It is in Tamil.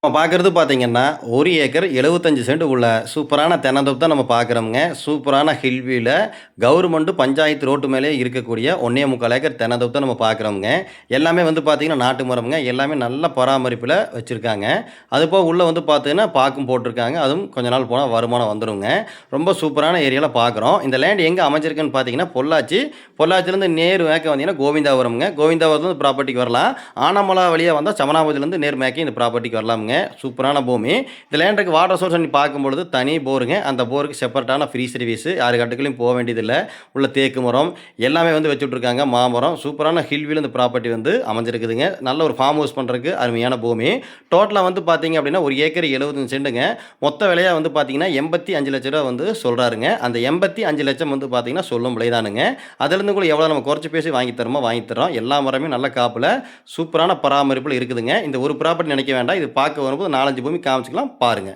நம்ம பார்க்குறது பார்த்தீங்கன்னா, 1 ஏக்கர் 75 சென்ட் உள்ள சூப்பரான தென்னந்தோப்பு தான் நம்ம பார்க்குறோம்ங்க. சூப்பரான ஹில்வியூல கவர்மெண்ட் பஞ்சாயத்து ரோட்டு மேலேயே இருக்கக்கூடிய 1 1/4 ஏக்கர் தென்னந்தோப்பு தான் நம்ம பார்க்குறோம்ங்க. எல்லாமே வந்து பார்த்தீங்கன்னா, நாட்டு மரம்ங்க. எல்லாமே நல்ல பராமரிப்புல வச்சிருக்காங்க. அதுபோக உள்ள வந்து பார்த்தீங்கன்னா, பாக்கும் போட்டிருக்காங்க. அதுவும் கொஞ்ச நாள் போனா வருமானம் வந்துருங்க. ரொம்ப சூப்பரான ஏரியால பார்க்குறோம். இந்த லேண்ட் எங்க அமைஞ்சிருக்குன்னு பார்த்தீங்கன்னா, பொள்ளாச்சி. பொள்ளாச்சியிலேருந்து நேர் மேற்கே வந்தீங்கன்னா கோவிந்தாபுரம்ங்க. கோவிந்தாபுரத்துலேருந்து ப்ராப்பர்ட்டிக்கு வரலாம். ஆனமலை வழியா வந்தா சமனாபுரத்துலேருந்து நேர் மேற்கே இந்த ப்ராப்பர்ட்டிக்கு வரலாம்ங்க. சூப்பரான பூமி. இந்த லேண்டுக்கு வாட்டர் சோர்ஸ் நீ பார்க்கும்பொழுது தனி போருங்க. அந்த போருக்கு செப்பரேட்டான ஃப்ரீ சர்வீஸ். யாரு காட்டுக்குள்ளயும் போ வேண்டியதில்ல. உள்ள தேக்கு மரம் எல்லாமே வந்து வச்சுட்டுருக்காங்க. மாமரம். சூப்பரான ஹில்வியூல இந்த ப்ராப்பர்ட்டி வந்து அமைஞ்சிருக்குதுங்க. நல்ல ஒரு ஃபார்ம் ஹவுஸ் பண்றதுக்கு அருமையான பூமி. டோட்டலா வந்து பார்த்தீங்க அப்படின்னா, 1 ஏக்கர் 75 சென்டுங்க. மொத்த விலையா வந்து பார்த்தீங்கன்னா, ரூ. 85,00,000 வந்து சொல்றாருங்க. அந்த 85,00,000 வந்து பார்த்தீங்கன்னா, சொல்லும் விலைதானுங்க. அதிலிருந்து கூட எவ்வளோ நம்ம குறைச்சு பேசி வாங்கி தரோமோ வாங்கி தர்றோம். எல்லா மரமே நல்ல காப்புல சூப்பரான பராமரிப்புல இருக்குதுங்க. இந்த ஒரு ப்ராப்பர்ட்டி நினைக்க வேண்டாம். இது பார்க்க வரும்போது 4, 5 பூமி காமிச்சுக்கலாம் பாருங்க.